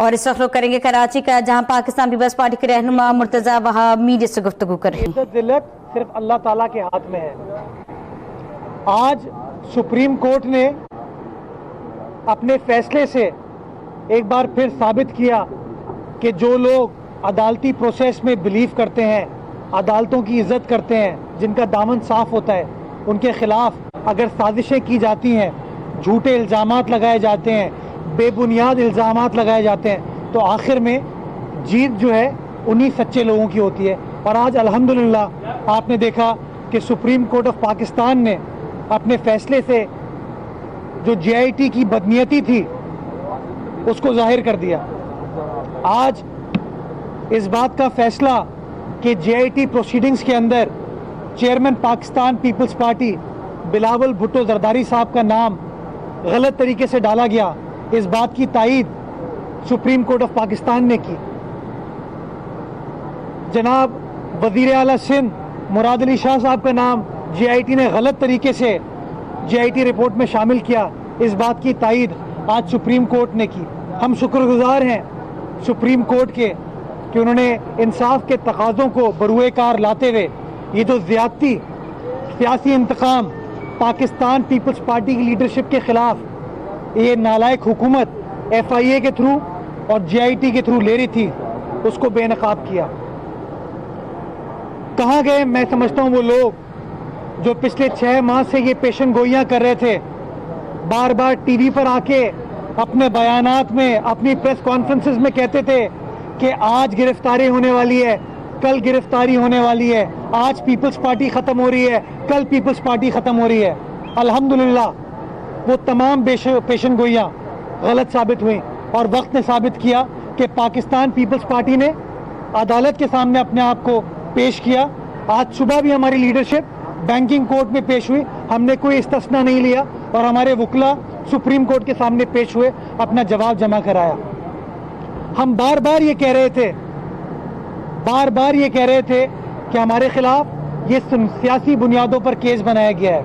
اور اس وقت لوگ کریں گے کراچی کا، جہاں پاکستان پیپلز پارٹی کے رہنما مرتضیٰ وہاب میڈیا سے گفتگو کر رہے ہیں۔ عزت ذلت صرف اللہ تعالیٰ کے ہاتھ میں ہے۔ آج سپریم کورٹ نے اپنے فیصلے سے ایک بار پھر ثابت کیا کہ جو لوگ عدالتی پروسیس میں بلیو کرتے ہیں، عدالتوں کی عزت کرتے ہیں، جن کا دامن صاف ہوتا ہے، ان کے خلاف اگر سازشیں کی جاتی ہیں، جھوٹے الزامات لگائے جاتے ہیں، بے بنیاد الزامات لگائے جاتے ہیں، تو آخر میں جیت جو ہے انہی سچے لوگوں کی ہوتی ہے۔ اور آج الحمدللہ آپ نے دیکھا کہ سپریم کورٹ آف پاکستان نے اپنے فیصلے سے جو جے آئی ٹی کی بدنیتی تھی اس کو ظاہر کر دیا۔ آج اس بات کا فیصلہ کہ جے آئی ٹی پروسیڈنگز کے اندر چیئرمین پاکستان پیپلز پارٹی بلاول بھٹو زرداری صاحب کا نام غلط طریقے سے ڈالا گیا، اس بات کی تائید سپریم کورٹ آف پاکستان نے کی۔ جناب وزیر اعلیٰ سندھ مراد علی شاہ صاحب کا نام جے آئی ٹی نے غلط طریقے سے جے آئی ٹی رپورٹ میں شامل کیا، اس بات کی تائید آج سپریم کورٹ نے کی۔ ہم شکر گزار ہیں سپریم کورٹ کے کہ انہوں نے انصاف کے تقاضوں کو بروئے کار لاتے ہوئے یہ جو زیادتی، سیاسی انتقام پاکستان پیپلز پارٹی کی لیڈرشپ کے خلاف یہ نالائق حکومت ایف آئی اے کے تھرو اور جے آئی ٹی کے تھرو لے رہی تھی، اس کو بے نقاب کیا۔ کہاں گئے میں سمجھتا ہوں وہ لوگ جو پچھلے 6 ماہ سے یہ پیشن گوئیاں کر رہے تھے، بار بار ٹی وی پر آ کے اپنے بیانات میں، اپنی پریس کانفرنسز میں کہتے تھے کہ آج گرفتاری ہونے والی ہے، کل گرفتاری ہونے والی ہے، آج پیپلز پارٹی ختم ہو رہی ہے، کل پیپلز پارٹی ختم ہو رہی ہے۔ الحمدللہ وہ تمام پیشن گوئیاں غلط ثابت ہوئیں اور وقت نے ثابت کیا کہ پاکستان پیپلز پارٹی نے عدالت کے سامنے اپنے آپ کو پیش کیا۔ آج صبح بھی ہماری لیڈرشپ بینکنگ کورٹ میں پیش ہوئی، ہم نے کوئی استثنا نہیں لیا اور ہمارے وکلا سپریم کورٹ کے سامنے پیش ہوئے، اپنا جواب جمع کرایا۔ ہم بار بار یہ کہہ رہے تھے کہ ہمارے خلاف یہ سیاسی بنیادوں پر کیس بنایا گیا ہے۔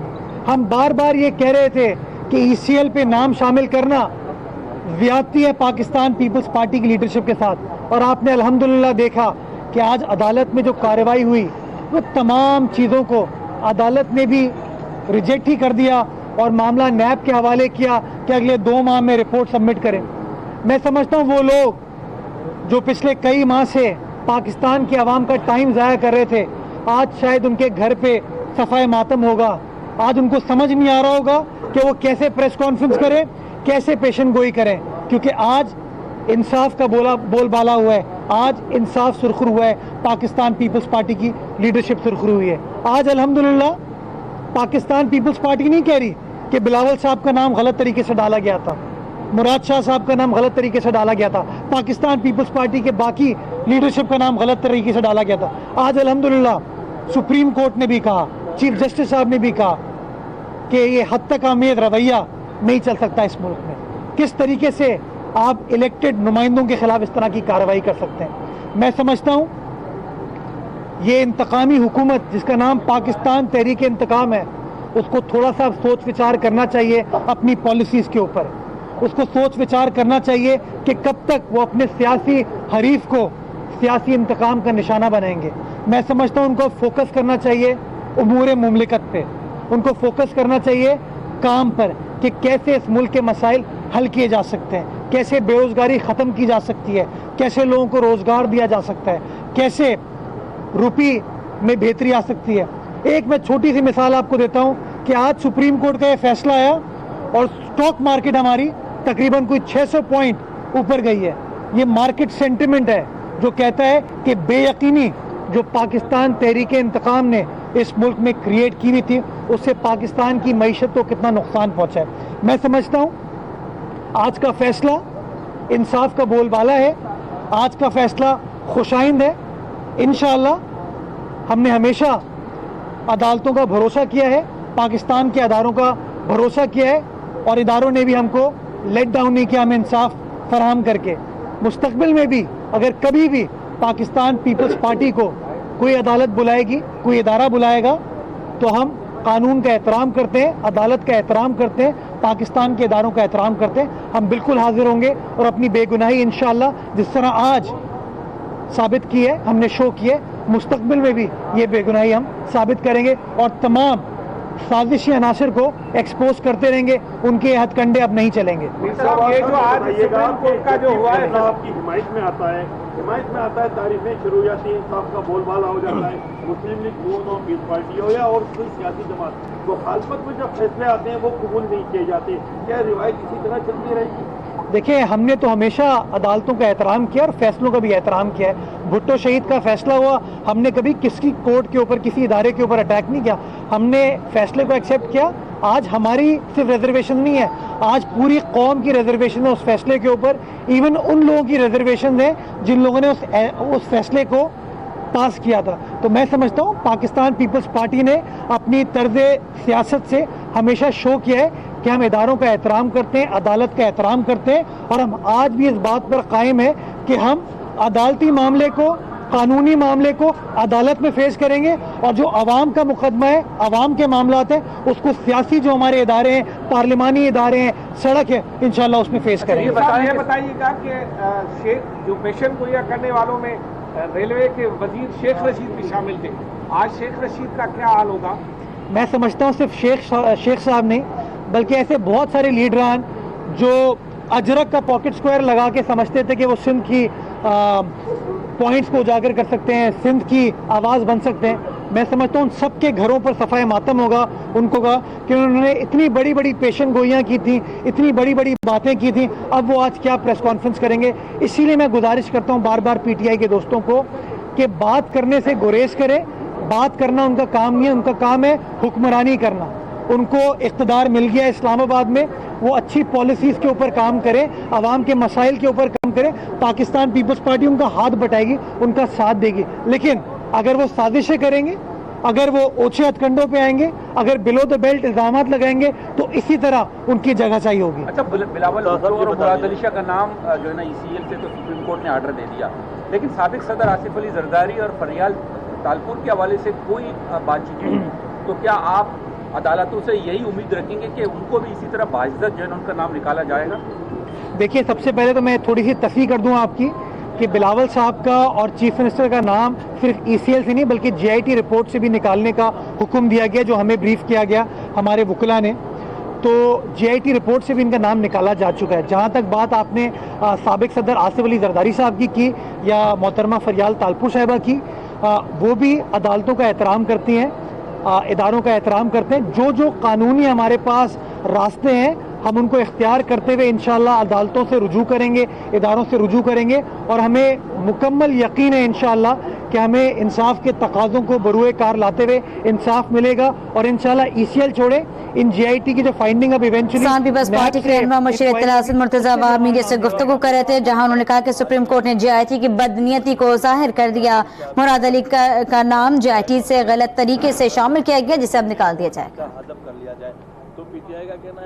ہم بار بار یہ کہہ رہے تھے کہ ای سی ایل پہ نام شامل کرنا زیادتی ہے پاکستان پیپلز پارٹی کی لیڈرشپ کے ساتھ، اور آپ نے الحمدللہ دیکھا کہ آج عدالت میں جو کارروائی ہوئی وہ تمام چیزوں کو عدالت نے بھی ریجیکٹ ہی کر دیا اور معاملہ نیب کے حوالے کیا کہ اگلے 2 ماہ میں رپورٹ سبمٹ کریں۔ میں سمجھتا ہوں وہ لوگ جو پچھلے کئی ماہ سے پاکستان کے عوام کا ٹائم ضائع کر رہے تھے، آج شاید ان کے گھر پہ صفائے ماتم ہوگا، آج ان کو سمجھ نہیں آ رہا ہوگا کہ وہ کیسے پریس کانفرنس کریں، کیسے پیشن گوئی کریں، کیونکہ آج انصاف کا بول بالا ہوا ہے، آج انصاف سرخرو ہوا ہے، پاکستان پیپلز پارٹی کی لیڈرشپ سرخرو ہوئی ہے۔ آج الحمدللہ پاکستان پیپلز پارٹی نہیں کہہ رہی کہ بلاول صاحب کا نام غلط طریقے سے ڈالا گیا تھا، مراد شاہ صاحب کا نام غلط طریقے سے ڈالا گیا تھا، پاکستان پیپلز پارٹی کے باقی لیڈرشپ کا نام غلط طریقے سے ڈالا گیا تھا۔ آج الحمدللہ سپریم کورٹ نے بھی کہا، چیف جسٹس صاحب نے بھی کہا کہ یہ حد تک آمیز رویہ نہیں چل سکتا اس ملک میں۔ کس طریقے سے آپ الیکٹڈ نمائندوں کے خلاف اس طرح کی کارروائی کر سکتے ہیں؟ میں سمجھتا ہوں یہ انتقامی حکومت جس کا نام پاکستان تحریک انتقام ہے، اس کو تھوڑا سا سوچ وچار کرنا چاہیے اپنی پالیسیز کے اوپر، اس کو سوچ وچار کرنا چاہیے کہ کب تک وہ اپنے سیاسی حریف کو سیاسی انتقام کا نشانہ بنائیں گے۔ میں سمجھتا ہوں ان کو فوکس کرنا چاہیے امور مملکت پہ، ان کو فوکس کرنا چاہیے کام پر کہ کیسے اس ملک کے مسائل حل کیے جا سکتے ہیں، کیسے بے روزگاری ختم کی جا سکتی ہے، کیسے لوگوں کو روزگار دیا جا سکتا ہے، کیسے روپی میں بہتری آ سکتی ہے۔ ایک میں چھوٹی سی مثال آپ کو دیتا ہوں کہ آج سپریم کورٹ کا یہ فیصلہ آیا اور سٹاک مارکیٹ ہماری تقریباً کوئی 600 پوائنٹ اوپر گئی ہے۔ یہ مارکیٹ سینٹیمنٹ ہے جو کہتا ہے کہ بے یقینی جو پاکستان تحریک انتقام نے اس ملک میں کریٹ کی ہوئی تھی، اس سے پاکستان کی معیشت کو کتنا نقصان پہنچا ہے۔ میں سمجھتا ہوں آج کا فیصلہ انصاف کا بول بالا ہے، آج کا فیصلہ خوش آئند ہے۔ انشاءاللہ ہم نے ہمیشہ عدالتوں کا بھروسہ کیا ہے، پاکستان کے اداروں کا بھروسہ کیا ہے، اور اداروں نے بھی ہم کو لیٹ ڈاؤن نہیں کیا، ہمیں انصاف فراہم کر کے۔ مستقبل میں بھی اگر کبھی بھی پاکستان پیپلز پارٹی کو کوئی عدالت بلائے گی، کوئی ادارہ بلائے گا، تو ہم قانون کا احترام کرتے ہیں, عدالت کا احترام کرتے ہیں, پاکستان کے اداروں کا احترام کرتے ہیں, ہم بالکل حاضر ہوں گے اور اپنی بے گناہی انشاءاللہ جس طرح آج ثابت کی ہے, ہم نے شو کی ہے, مستقبل میں بھی یہ بے گناہی ہم ثابت کریں گے اور تمام سازشی عناصر کو ایکسپوز کرتے رہیں گے. ان کے ہتھ کنڈے اب نہیں چلیں گے. یہ جو آج سپریم کورٹ کا جو ہوا ہے صاحب کی حمایت میں آتا ہے تاریخیں شروع جاتی ہیں, صاحب کا بول بالا ہو جاتا ہے, مسلم لیگ نون اور پیپلز پارٹی ہو یا اور کوئی سیاسی جماعت, مخالفت میں جب فیصلے آتے ہیں وہ قبول نہیں کیے جاتے, کیا روایت اسی طرح چلتی رہے گی؟ دیکھیں, ہم نے تو ہمیشہ عدالتوں کا احترام کیا اور فیصلوں کا بھی احترام کیا ہے. بھٹو شہید کا فیصلہ ہوا, ہم نے کبھی کسی کورٹ کے اوپر, کسی ادارے کے اوپر اٹیک نہیں کیا, ہم نے فیصلے کو ایکسیپٹ کیا. آج ہماری صرف ریزرویشن نہیں ہے, آج پوری قوم کی ریزرویشن ہے اس فیصلے کے اوپر. ایون ان لوگوں کی ریزرویشن ہے جن لوگوں نے اس فیصلے کو پاس کیا تھا. تو میں سمجھتا ہوں پاکستان پیپلز پارٹی نے اپنی طرز سیاست سے ہمیشہ شو کیا ہے کہ ہم اداروں کا احترام کرتے ہیں, عدالت کا احترام کرتے ہیں, اور ہم آج بھی اس بات پر قائم ہیں کہ ہم عدالتی معاملے کو, قانونی معاملے کو عدالت میں فیس کریں گے, اور جو عوام کا مقدمہ ہے, عوام کے معاملات ہیں, اس کو سیاسی جو ہمارے ادارے ہیں, پارلیمانی ادارے ہیں, سڑک ہے, انشاءاللہ اس میں فیس کریں گے. یہ بتائیے گا کہ شیخ جو پیشن گویا کرنے والوں میں ریلوے کے وزیر شیخ رشید بھی شامل تھے, آج شیخ رشید کا کیا حال ہوگا؟ میں سمجھتا ہوں صرف شیخ صاحب نہیں بلکہ ایسے بہت سارے لیڈران جو اجرک کا پاکٹ سکوائر لگا کے سمجھتے تھے کہ وہ سندھ کی پوائنٹس کو اجاگر کر سکتے ہیں, سندھ کی آواز بن سکتے ہیں. میں سمجھتا ہوں ان سب کے گھروں پر صفائے ماتم ہوگا ان کو کہا کہ انہوں نے اتنی بڑی بڑی پیشن گوئیاں کی تھیں, اتنی بڑی بڑی باتیں کی تھیں, اب وہ آج کیا پریس کانفرنس کریں گے. اسی لیے میں گزارش کرتا ہوں بار بار پی ٹی آئی کے دوستوں کو کہ بات کرنے سے گریز کرے. بات کرنا ان کا کام نہیں ہے, ان کا کام ہے حکمرانی کرنا. ان کو اقتدار مل گیا اسلام آباد میں, وہ اچھی پالیسیز کے اوپر کام کرے, عوام کے مسائل کے اوپر کام کرے. پاکستان پیپلز پارٹی ان کا ہاتھ بٹائے گی, ان کا ساتھ دے گی. لیکن اگر وہ سازشیں کریں گے, اگر وہ اونچے ہتھ کنڈوں پہ آئیں گے, اگر بلو دا بیلٹ الزامات لگائیں گے, تو اسی طرح ان کی جگہ چاہیے ہوگی. اچھا, بلاول بھٹو اور مراد علی شاہ کا نام جو ہے نا ECL سے تو سپریم کورٹ نے آرڈر دے دیا, لیکن سابق صدر آصف علی زرداری اور فریال تالپور کے حوالے سے کوئی بات چیت نہیں. تو کیا آپ عدالتوں سے یہی امید رکھیں گے کہ ان کو بھی اسی طرح باعزت جو ہے نا ان کا نام نکالا جائے گا؟ دیکھیے, سب سے پہلے تو میں تھوڑی سی تصحیح کر دوں آپ کی کہ بلاول صاحب کا اور چیف منسٹر کا نام صرف ECL سے نہیں بلکہ GIT رپورٹ سے بھی نکالنے کا حکم دیا گیا, جو ہمیں بریف کیا گیا ہمارے وکلا نے. تو GIT رپورٹ سے بھی ان کا نام نکالا جا چکا ہے. جہاں تک بات آپ نے سابق صدر آصف علی زرداری صاحب کی یا محترمہ فریال تالپور صاحبہ کی, وہ بھی عدالتوں کا احترام کرتی ہیں, اداروں کا احترام کرتے ہیں. جو قانونی ہمارے پاس راستے ہیں ہم ان کو اختیار کرتے ہوئے انشاءاللہ عدالتوں سے رجوع کریں گے, اداروں سے رجوع کریں گے, اور ہمیں مکمل یقین ہے انشاءاللہ کہ ہمیں انصاف کے تقاضوں کو بروئے کار لاتے ہوئے انصاف ملے گا. اور انشاءاللہ ECL چھوڑے, ان GIT کی جو فائنڈنگ اب ایونچولی پاکستان پیپلز پارٹی کے رہنما مشیر اطلاع اسد مرتضیٰ وہاب میڈیا سے گفتگو کر رہے تھے, جہاں انہوں نے کہا کہ سپریم کورٹ نے GIT کی بدنیتی کو ظاہر کر دیا. مراد علی کا نام GIT سے غلط طریقے سے شامل کیا گیا, جسے اب نکال دیا جائے.